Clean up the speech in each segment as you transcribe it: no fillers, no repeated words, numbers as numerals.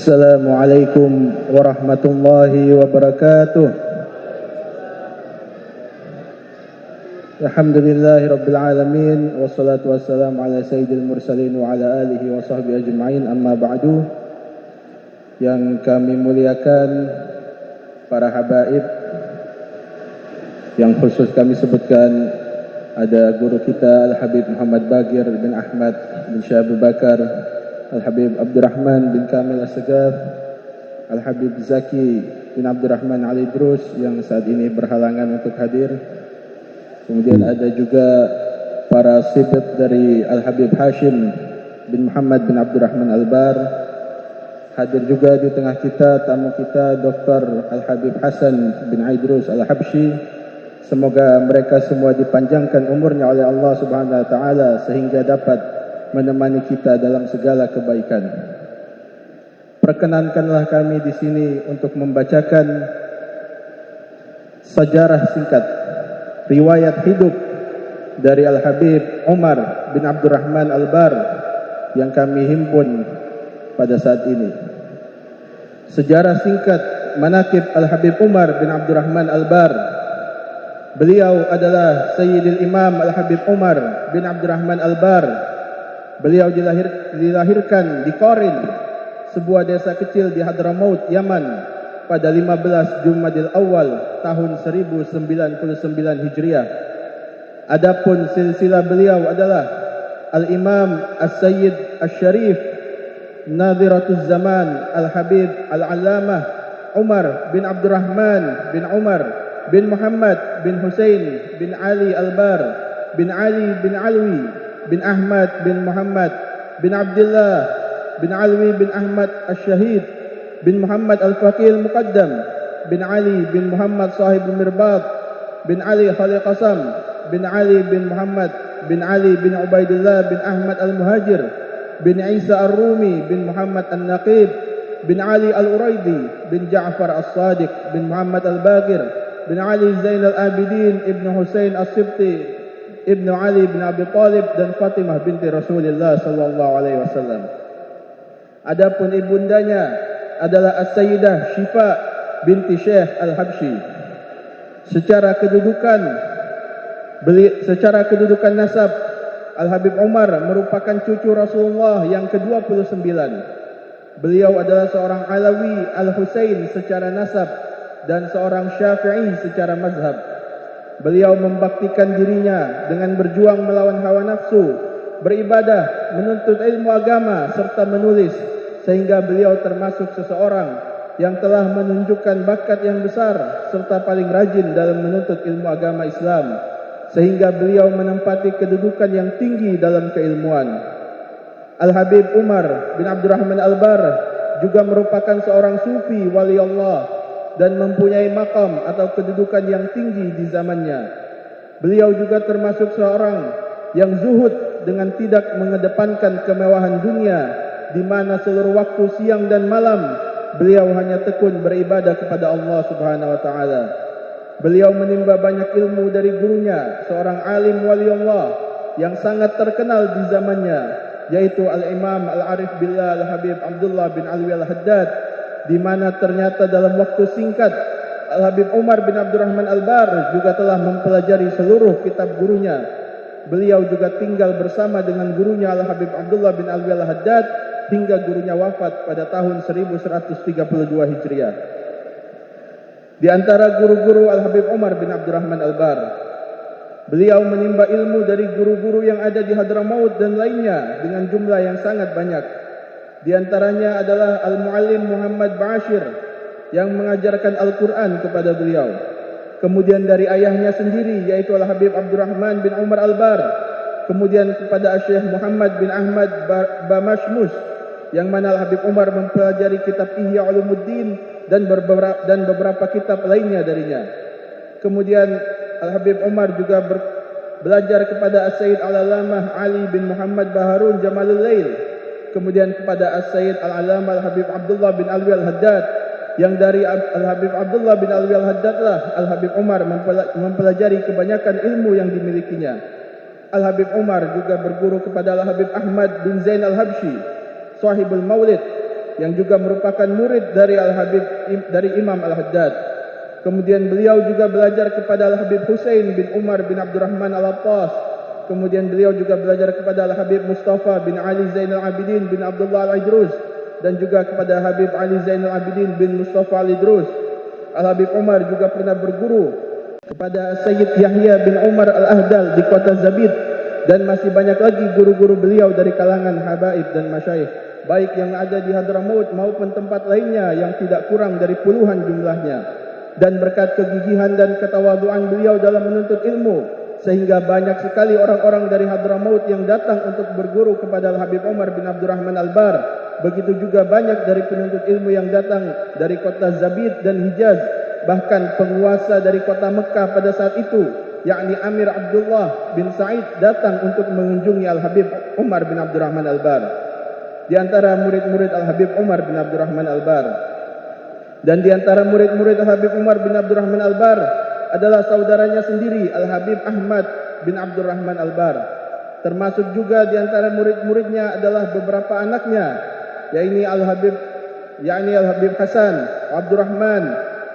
Assalamualaikum warahmatullahi wabarakatuh. Alhamdulillahi rabbil alamin, wassalatu wassalamu ala sayyidil mursalin wa ala alihi wa sahbihi ajma'in, amma ba'du. Yang kami muliakan para habaib, yang khusus kami sebutkan ada guru kita Al-Habib Muhammad Bagir bin Ahmad bin Syekh Abu Bakar, Al-Habib Abdurrahman bin Kamil As-Sagaf, Al-Habib Zaki bin Abdurrahman Ali Drus yang saat ini berhalangan untuk hadir. Kemudian ada juga para sibet dari Al-Habib Hashim bin Muhammad bin Abdurrahman Al-Bar. Hadir juga di tengah kita tamu kita Dr. Al-Habib Hasan bin Aidrus Al-Habsyi. Semoga mereka semua dipanjangkan umurnya oleh Allah Subhanahu wa taala sehingga dapat menemani kita dalam segala kebaikan. Perkenankanlah kami di sini untuk membacakan sejarah singkat riwayat hidup dari Al-Habib Umar bin Abdurrahman Al-Bar yang kami himpun pada saat ini. Sejarah singkat manaqib Al-Habib Umar bin Abdurrahman Al-Bar. Beliau adalah Sayyidil Imam Al-Habib Umar bin Abdurrahman Al-Bar. Beliau dilahirkan di Qarin, sebuah desa kecil di Hadramaut, Yaman, pada 15 Jumadil Awal tahun 1099 Hijriah. Adapun silsilah beliau adalah Al-Imam As-Sayyid Asy-Syarif Nadhiratul Zaman Al-Habib Al-Allamah Umar bin Abdurrahman bin Umar bin Muhammad bin Husain bin Ali Al-Bar bin Ali bin Alwi bin Ahmad bin Muhammad bin Abdullah bin Alwi bin Ahmad Asy-Syahid bin Muhammad Al-Faqih Al-Muqaddam bin Ali bin Muhammad Sahib Al-Mirbad bin Ali Khalil Qasam bin Ali bin Muhammad bin Ali bin Ubaidillah bin Ahmad Al-Muhajir bin Isa Ar-Rumi bin Muhammad Al-Naqib bin Ali Al-Uraidi bin Ja'far As-Sadiq bin Muhammad Al-Baqir bin Ali Zain Al-Abidin ibn Husain As-Sibti ibn Ali bin Abi Talib dan Fatimah binti Rasulullah sallallahu alaihi wasallam. Adapun ibundanya adalah As-Sayyidah Syifa binti Syekh Al-Habsyi. Secara kedudukan nasab, Al-Habib Umar merupakan cucu Rasulullah yang ke-29. Beliau adalah seorang Alawi Al-Husain secara nasab dan seorang Syafi'i secara mazhab. Beliau membaktikan dirinya dengan berjuang melawan hawa nafsu, beribadah, menuntut ilmu agama serta menulis, sehingga beliau termasuk seseorang yang telah menunjukkan bakat yang besar serta paling rajin dalam menuntut ilmu agama Islam, sehingga beliau menempati kedudukan yang tinggi dalam keilmuan. Al-Habib Umar bin Abdurrahman Al-Bar juga merupakan seorang sufi wali Allah dan mempunyai makam atau kedudukan yang tinggi di zamannya. Beliau juga termasuk seorang yang zuhud dengan tidak mengedepankan kemewahan dunia, di mana seluruh waktu siang dan malam beliau hanya tekun beribadah kepada Allah Subhanahu wa taala. Beliau menimba banyak ilmu dari gurunya, seorang alim wali Allah yang sangat terkenal di zamannya, yaitu Al-Imam Al-Arif Billah Al-Habib Abdullah bin Alwi Al-Haddad, di mana ternyata dalam waktu singkat Al-Habib Umar bin Abdurrahman Al-Bar juga telah mempelajari seluruh kitab gurunya. Beliau juga tinggal bersama dengan gurunya Al-Habib Abdullah bin Alwi Al-Haddad hingga gurunya wafat pada tahun 1132 Hijriah. Di antara guru-guru Al-Habib Umar bin Abdurrahman Al-Bar, beliau menimba ilmu dari guru-guru yang ada di Hadramaut dan lainnya dengan jumlah yang sangat banyak. Di antaranya adalah Al-Muallim Muhammad Bashir yang mengajarkan Al-Quran kepada beliau. Kemudian dari ayahnya sendiri yaitu Al-Habib Abdurrahman bin Umar Al-Bar. Kemudian kepada Syekh Muhammad bin Ahmad Bamashmus, yang mana Al-Habib Umar mempelajari kitab Ihya Ulumuddin dan beberapa kitab lainnya darinya. Kemudian Al-Habib Umar juga belajar kepada As-Sayyid Al-Allamah Ali bin Muhammad Baharun Jamalul Lail. Kemudian kepada As-Sayyid Al-Allamah Al-Habib Abdullah bin Alwi Al-Haddad, yang dari Al-Habib Abdullah bin Alwi Al-Haddad lah Al-Habib Umar mempelajari kebanyakan ilmu yang dimilikinya. Al-Habib Umar juga berguru kepada Al-Habib Ahmad bin Zain Al-Habsyi, Sahibul Maulid, yang juga merupakan murid dari Imam Al-Haddad. Kemudian beliau juga belajar kepada Al-Habib Husain bin Umar bin Abdurrahman Al-Attas. Kemudian beliau juga belajar kepada Al-Habib Mustafa bin Ali Zainal Abidin bin Abdullah Al-Idrus, dan juga kepada Habib Ali Zainal Abidin bin Mustafa Al-Idrus. Al-Habib Umar juga pernah berguru kepada Sayyid Yahya bin Umar Al-Ahdal di kota Zabid, dan masih banyak lagi guru-guru beliau dari kalangan habaib dan masyayikh, baik yang ada di Hadramaut maupun tempat lainnya yang tidak kurang dari puluhan jumlahnya. Dan berkat kegigihan dan ketawaduan beliau dalam menuntut ilmu, sehingga banyak sekali orang-orang dari Hadramaut yang datang untuk berguru kepada Al-Habib Umar bin Abdurrahman Al-Bar. Begitu juga banyak dari penuntut ilmu yang datang dari kota Zabid dan Hijaz. Bahkan penguasa dari kota Mekah pada saat itu, yakni Amir Abdullah bin Sa'id, datang untuk mengunjungi Al-Habib Umar bin Abdurrahman Al-Bar. Di antara murid-murid Al-Habib Umar bin Abdurrahman Al-Bar, dan di antara murid-murid Al-Habib Umar bin Abdurrahman Al-Bar adalah saudaranya sendiri Al-Habib Ahmad bin Abdurrahman Al-Bar. Termasuk juga di antara murid-muridnya adalah beberapa anaknya, yakni Al-Habib Hasan, Abdurrahman,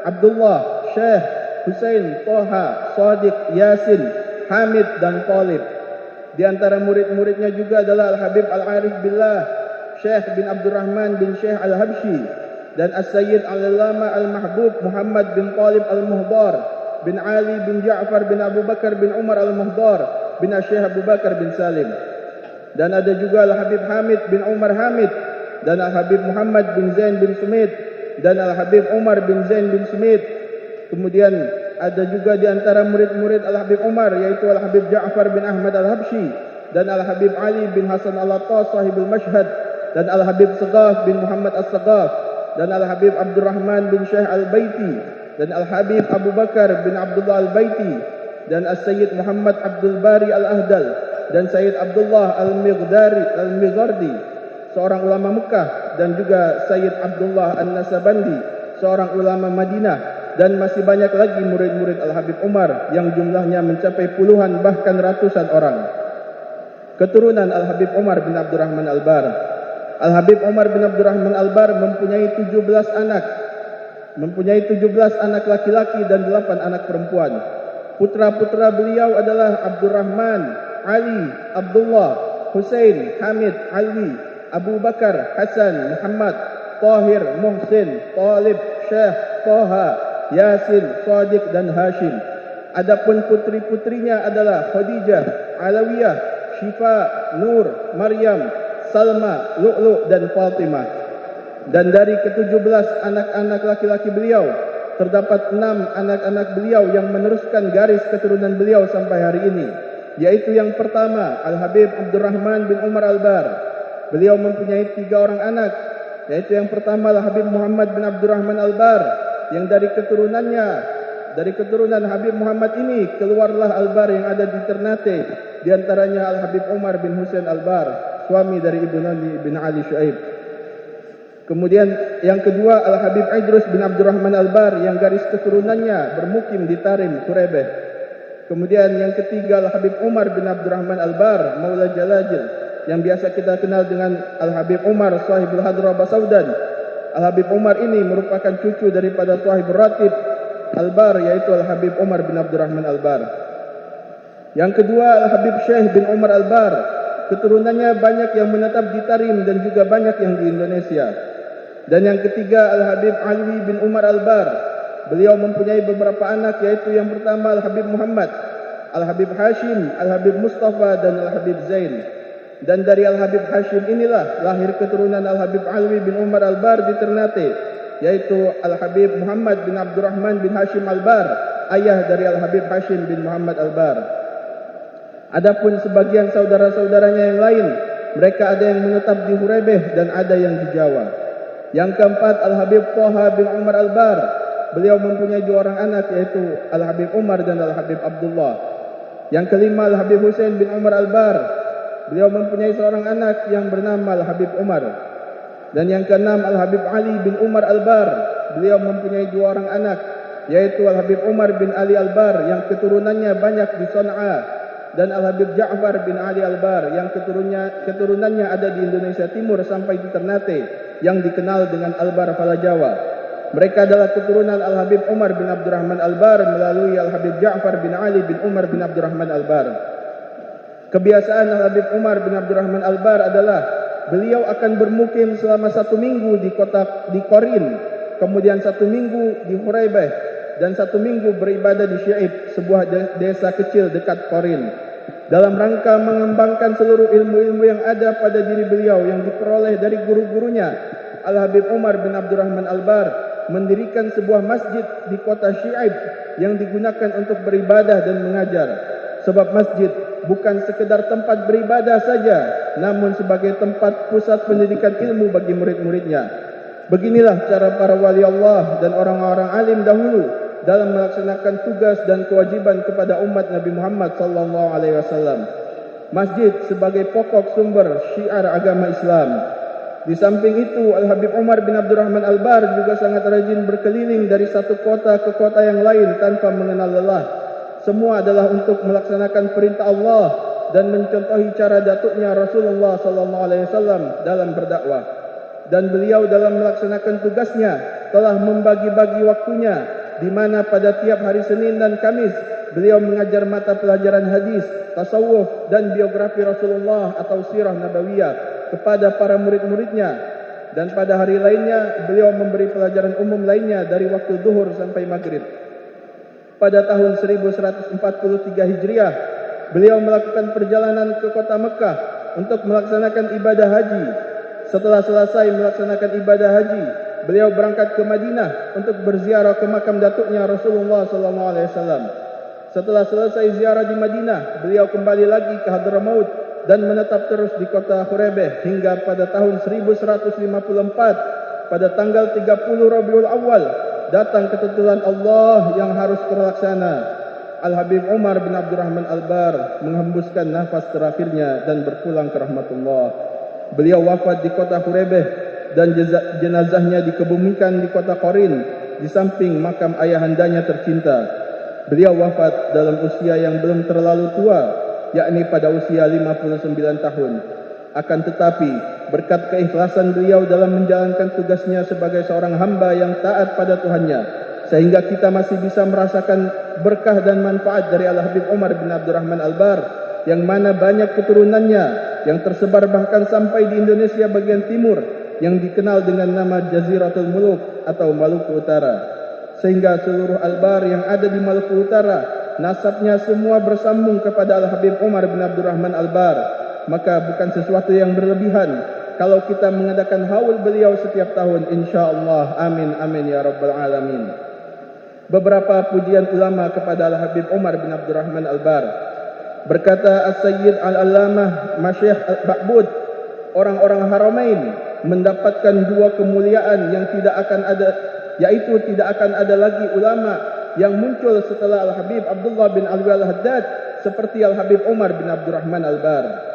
Abdullah, Syekh, Husain, Toha, Sadiq, Yasin, Hamid dan Talib. Di antara murid-muridnya juga adalah Al-Habib Al-Arif Billah, Syekh bin Abdurrahman bin Syekh Al-Habsyi, dan As-Sayyid Al-Allama Al-Mahbub Muhammad bin Talib Al-Muhdar bin Ali bin Ja'far bin Abu Bakar bin Umar Al-Muhdar bin Syekh Abu Bakar bin Salim. Dan ada juga Al-Habib Hamid bin Umar Hamid, dan Al-Habib Muhammad bin Zain bin Sumit, dan Al-Habib Umar bin Zain bin Sumit. Kemudian ada juga di antara murid-murid Al-Habib Umar, yaitu Al-Habib Ja'far bin Ahmad Al-Habsyi, dan Al-Habib Ali bin Hasan Al-Attas sahibul Mashhad, dan Al-Habib Sagaf bin Muhammad As-Sagaf, dan Al-Habib Abdurrahman bin Syekh Al-Baiti, dan Al-Habib Abu Bakar bin Abdullah Al-Baiti, dan As-Sayyid Muhammad Abdul Bari Al-Ahdal, dan Sayyid Abdullah Al-Mighardi, seorang ulama Mekah, dan juga Sayyid Abdullah An-Nasabandi, seorang ulama Madinah, dan masih banyak lagi murid-murid Al-Habib Umar yang jumlahnya mencapai puluhan bahkan ratusan orang. Keturunan Al-Habib Umar bin Abdurrahman Al-Bar. Al-Habib Umar bin Abdurrahman Al-Bar mempunyai 17 anak. Mempunyai 17 anak laki-laki dan 8 anak perempuan. Putra-putra beliau adalah Abdurrahman, Ali, Abdullah, Husain, Hamid, Alwi, Abu Bakar, Hasan, Muhammad, Tahir, Muhsin, Talib, Syekh, Toha, Yasin, Sadiq dan Hashim. Adapun putri-putrinya adalah Khadijah, Alawiyah, Syifa, Nur, Maryam, Salma, Lu'lu' dan Fatimah. Dan dari ke-17 anak-anak laki-laki beliau, terdapat 6 anak-anak beliau yang meneruskan garis keturunan beliau sampai hari ini, yaitu yang pertama Al-Habib Abdurrahman bin Umar Al-Bar. Beliau mempunyai 3 orang anak, yaitu yang pertama Al-Habib Muhammad bin Abdurrahman Al-Bar, yang dari keturunan Habib Muhammad ini keluarlah Al-Bar yang ada di Ternate, di antaranya Al-Habib Umar bin Husain Al-Bar, suami dari Ibu Nabi bin Ali Shu'aib. Kemudian yang kedua Al-Habib Idrus bin Abdurrahman Al-Bar, yang garis keturunannya bermukim di Tarim, Kurebeh. Kemudian yang ketiga Al-Habib Umar bin Abdurrahman Al-Bar, Maula Jalajil, yang biasa kita kenal dengan Al-Habib Umar sahibul Hadra Basaudan. Al-Habib Umar ini merupakan cucu daripada sahibul Ratib Al-Bar, yaitu Al-Habib Umar bin Abdurrahman Al-Bar. Yang kedua Al-Habib Syekh bin Umar Al-Bar, keturunannya banyak yang menetap di Tarim dan juga banyak yang di Indonesia. Dan yang ketiga Al-Habib Alwi bin Umar Al-Bar, beliau mempunyai beberapa anak, yaitu yang pertama Al-Habib Muhammad, Al-Habib Hashim, Al-Habib Mustafa dan Al-Habib Zain. Dan dari Al-Habib Hashim inilah lahir keturunan Al-Habib Alwi bin Umar Al-Bar di Ternate, yaitu Al-Habib Muhammad bin Abdurrahman bin Hashim Al-Bar, ayah dari Al-Habib Hashim bin Muhammad Al-Bar. Adapun sebagian saudara-saudaranya yang lain, mereka ada yang menetap di Hurebeh dan ada yang di Jawa. Yang keempat Al-Habib Toha bin Umar Al-Bar, beliau mempunyai 2 orang anak, yaitu Al-Habib Umar dan Al-Habib Abdullah. Yang kelima Al-Habib Husain bin Umar Al-Bar, beliau mempunyai seorang anak yang bernama Al-Habib Umar. Dan yang keenam Al-Habib Ali bin Umar Al-Bar, beliau mempunyai 2 orang anak, yaitu Al-Habib Umar bin Ali Al-Bar, yang keturunannya banyak di Sana'a, dan Al-Habib Ja'far bin Ali Al-Bar, yang keturunannya ada di Indonesia Timur sampai di Ternate, yang dikenal dengan Albar Fala Jawa. Mereka adalah keturunan Al-Habib Umar bin Abdurrahman Albar melalui Al-Habib Ja'far bin Ali bin Umar bin Abdurrahman Albar. Kebiasaan Al-Habib Umar bin Abdurrahman Albar adalah beliau akan bermukim selama 1 minggu di Qorin, kemudian 1 minggu di Huraybah, dan 1 minggu beribadah di Syaib, sebuah desa kecil dekat Qorin, dalam rangka mengembangkan seluruh ilmu-ilmu yang ada pada diri beliau yang diperoleh dari guru-gurunya. Al-Habib Umar bin Abdurrahman Albar mendirikan sebuah masjid di kota Syaib yang digunakan untuk beribadah dan mengajar. Sebab masjid bukan sekedar tempat beribadah saja, namun sebagai tempat pusat pendidikan ilmu bagi murid-muridnya. Beginilah cara para wali Allah dan orang-orang alim dahulu dalam melaksanakan tugas dan kewajiban kepada umat Nabi Muhammad SAW. Masjid sebagai pokok sumber syiar agama Islam. Di samping itu, Al-Habib Umar bin Abdurrahman Albar juga sangat rajin berkeliling dari satu kota ke kota yang lain tanpa mengenal lelah. Semua adalah untuk melaksanakan perintah Allah dan mencontohi cara datuknya Rasulullah SAW dalam berdakwah. Dan beliau dalam melaksanakan tugasnya telah membagi-bagi waktunya, di mana pada tiap hari Senin dan Kamis beliau mengajar mata pelajaran hadis, tasawuf dan biografi Rasulullah atau sirah nabawiyah kepada para murid-muridnya. Dan pada hari lainnya beliau memberi pelajaran umum lainnya dari waktu zuhur sampai maghrib. Pada tahun 1143 Hijriah, beliau melakukan perjalanan ke kota Mekah untuk melaksanakan ibadah haji. Setelah selesai melaksanakan ibadah haji, beliau berangkat ke Madinah untuk berziarah ke makam datuknya Rasulullah SAW. Setelah selesai ziarah di Madinah, beliau kembali lagi ke Hadramaut dan menetap terus di kota Huraybah hingga pada tahun 1154 pada tanggal 30 Rabiul Awal datang ketentuan Allah yang harus terlaksana. Al-Habib Umar bin Abdurrahman Albar menghembuskan nafas terakhirnya dan berpulang ke rahmatullah. Beliau wafat di kota Huraybah dan jenazahnya dikebumikan di kota Qorin di samping makam ayahandanya tercinta. Beliau wafat dalam usia yang belum terlalu tua, yakni pada usia 59 tahun. Akan tetapi, berkat keikhlasan beliau dalam menjalankan tugasnya sebagai seorang hamba yang taat pada Tuhannya, sehingga kita masih bisa merasakan berkah dan manfaat dari Al-Habib Umar bin Abdurrahman Albar, yang mana banyak keturunannya yang tersebar bahkan sampai di Indonesia bagian timur, yang dikenal dengan nama Jaziratul Muluk atau Maluku Utara. Sehingga seluruh Albar yang ada di Maluku Utara, nasabnya semua bersambung kepada Al-Habib Umar bin Abdurrahman Albar. Maka bukan sesuatu yang berlebihan kalau kita mengadakan haul beliau setiap tahun, insyaAllah. Amin, amin ya rabbal alamin. Beberapa pujian ulama kepada Al-Habib Umar bin Abdurrahman Albar. Berkata As-Sayyid Al-Allamah Masyayikh Al-Ba'bud, orang-orang Haramain mendapatkan 2 kemuliaan yang tidak akan ada, yaitu tidak akan ada lagi ulama yang muncul setelah Al-Habib Abdullah bin Alwi Al-Haddad seperti Al-Habib Umar bin Abdurrahman Albar.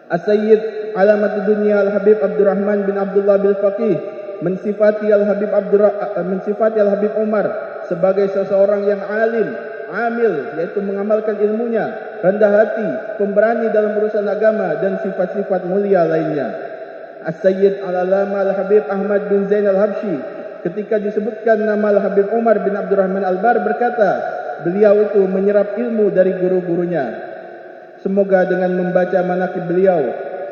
As-Sayyid Alamat Dunia Al-Habib Abdurrahman bin Abdullah bil Faqih mensifati Al-Habib Umar sebagai seseorang yang alim, amil, yaitu mengamalkan ilmunya, rendah hati, pemberani dalam urusan agama dan sifat-sifat mulia lainnya. As-Sayyid Al-Alama Al-Habib Ahmad bin Zain Al-Habsyi ketika disebutkan nama Al-Habib Umar bin Abdurrahman Albar berkata, beliau itu menyerap ilmu dari guru-gurunya. Semoga dengan membaca manaqib beliau,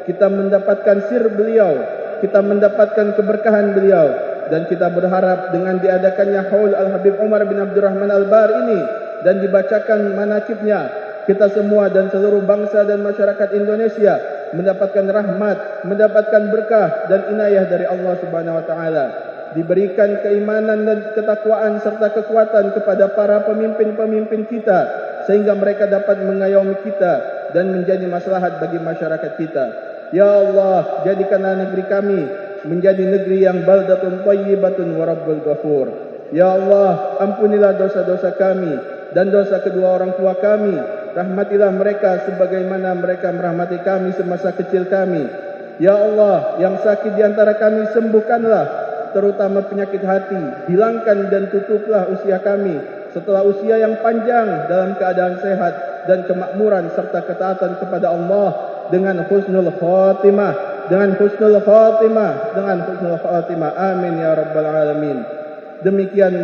kita mendapatkan sir beliau, kita mendapatkan keberkahan beliau, dan kita berharap dengan diadakannya haul Al-Habib Umar bin Abdurrahman Albar ini dan dibacakan manaqibnya, kita semua dan seluruh bangsa dan masyarakat Indonesia mendapatkan rahmat, mendapatkan berkah dan inayah dari Allah Subhanahu wa taala. Diberikan keimanan dan ketakwaan serta kekuatan kepada para pemimpin-pemimpin kita sehingga mereka dapat mengayomi kita dan menjadi maslahat bagi masyarakat kita. Ya Allah, jadikanlah negeri kami menjadi negeri yang baldatun thayyibatun wa rabbul ghafur. Ya Allah, ampunilah dosa-dosa kami dan dosa kedua orang tua kami. Rahmatilah mereka sebagaimana mereka merahmati kami semasa kecil kami. Ya Allah, yang sakit di antara kami sembuhkanlah, terutama penyakit hati, hilangkan dan tutuplah usia kami setelah usia yang panjang dalam keadaan sehat dan kemakmuran serta ketaatan kepada Allah dengan husnul khatimah. dengan husnul khatimah, amin ya rabbal alamin. Demikian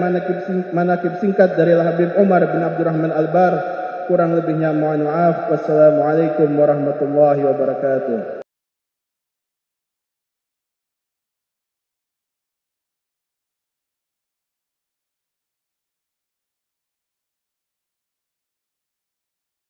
manakib singkat dari Habib Umar bin Abdurrahman Al-Bar. Kurang lebihnya mohon maaf. Wassalamualaikum warahmatullahi wabarakatuh.